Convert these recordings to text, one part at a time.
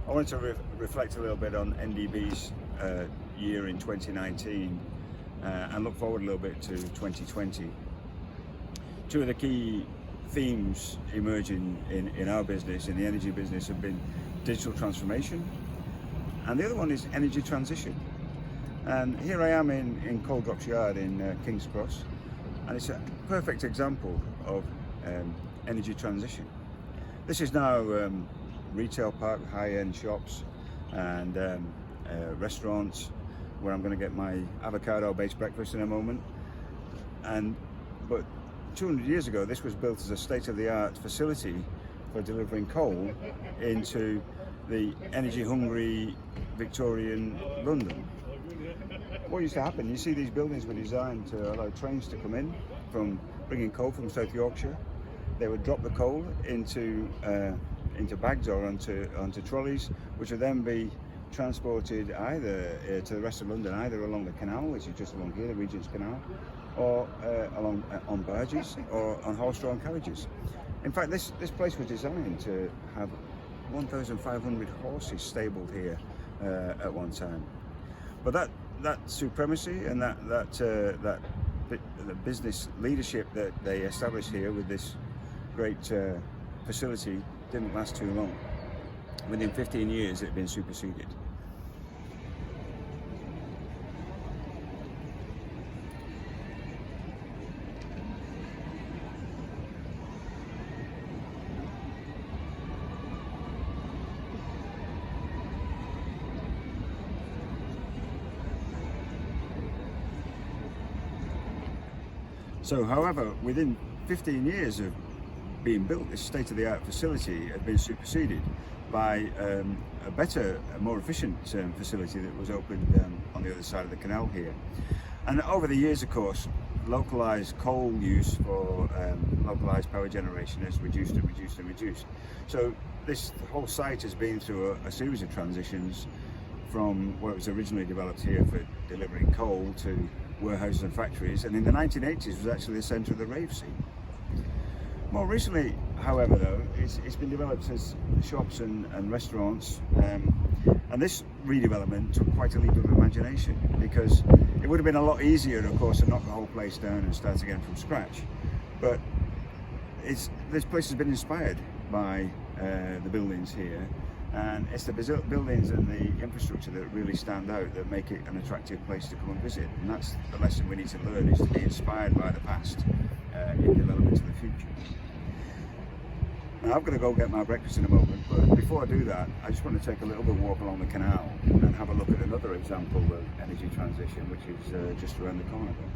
I wanted to reflect a little bit on NDB's year in 2019 and look forward a little bit to 2020. Two of the key themes emerging in our business, in the energy business, have been digital transformation, and the other one is energy transition. And here I am in Coal Drops Yard in King's Cross, and it's a perfect example of energy transition. This is now retail park, high-end shops and restaurants where I'm going to get my avocado-based breakfast in a moment. But 200 years ago, this was built as a state-of-the-art facility for delivering coal into the energy-hungry Victorian London. What used to happen, you see these buildings were designed to allow trains to come in from bringing coal from South Yorkshire. They would drop the coal into bags or onto trolleys, which would then be transported either to the rest of London, either along the canal, which is just along here, the Regent's Canal, or on barges or on horse-drawn carriages. In fact, this place was designed to have 1,500 horses stabled here at one time. But that supremacy and that the business leadership that they established here with this great facility didn't last too long. Within 15 years, it had been superseded. So, however, within 15 years of being built, this state-of-the-art facility had been superseded by a better, more efficient facility that was opened on the other side of the canal here. And over the years, of course, localised coal use for localised power generation has reduced and reduced and reduced. So this whole site has been through a series of transitions from what was originally developed here for delivering coal to warehouses and factories, and in the 1980s was actually the centre of the rave scene. More recently, however, though, it's been developed as shops and restaurants, and this redevelopment took quite a leap of imagination, because it would have been a lot easier, of course, to knock the whole place down and start again from scratch. But this place has been inspired by the buildings here, and it's the buildings and the infrastructure that really stand out, that make it an attractive place to come and visit. And that's the lesson we need to learn, is to be inspired by the past in development of the future. Now, I've got to go get my breakfast in a moment, but before I do that, I just want to take a little bit of walk along the canal and have a look at another example of energy transition, which is just around the corner there.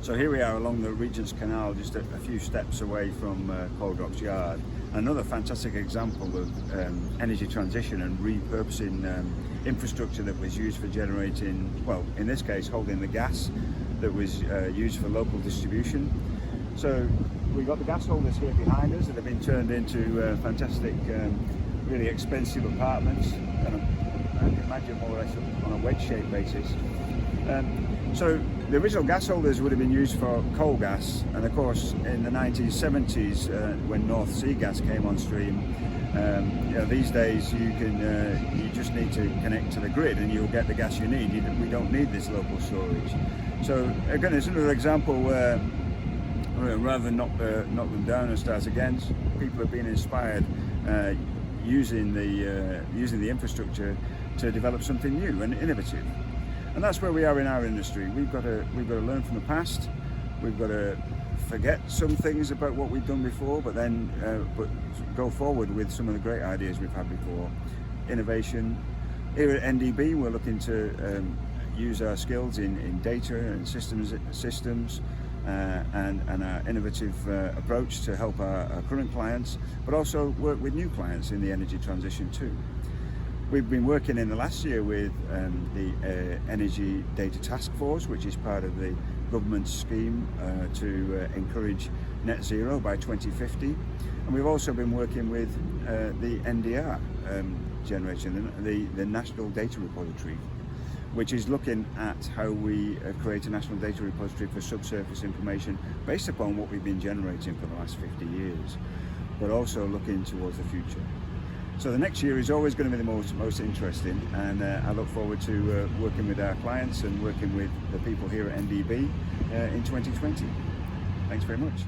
So here we are along the Regent's Canal, just a few steps away from Coal Drops Yard. Another fantastic example of energy transition and repurposing infrastructure that was used for generating, well, in this case, holding the gas that was used for local distribution. So we've got the gas holders here behind us that have been turned into fantastic, really expensive apartments, kind of, I can imagine more or less on a wedge-shaped basis. So the original gas holders would have been used for coal gas, and of course in the 1970s when North Sea gas came on stream, these days you just need to connect to the grid and you'll get the gas you need. We don't need this local storage. So again, it's another example where rather than knock them down and start again, people have been inspired using the infrastructure to develop something new and innovative. And that's where we are in our industry. We've got to learn from the past. We've got to forget some things about what we've done before, but then go forward with some of the great ideas we've had before. Innovation. Here at NDB, we're looking to use our skills in data and systems and our innovative approach to help our current clients, but also work with new clients in the energy transition too. We've been working in the last year with the Energy Data Task Force, which is part of the government scheme to encourage net zero by 2050. And we've also been working with the NDR generation, the National Data Repository, which is looking at how we create a national data repository for subsurface information based upon what we've been generating for the last 50 years, but also looking towards the future. So the next year is always going to be the most interesting, and I look forward to working with our clients and working with the people here at NDB in 2020. Thanks very much.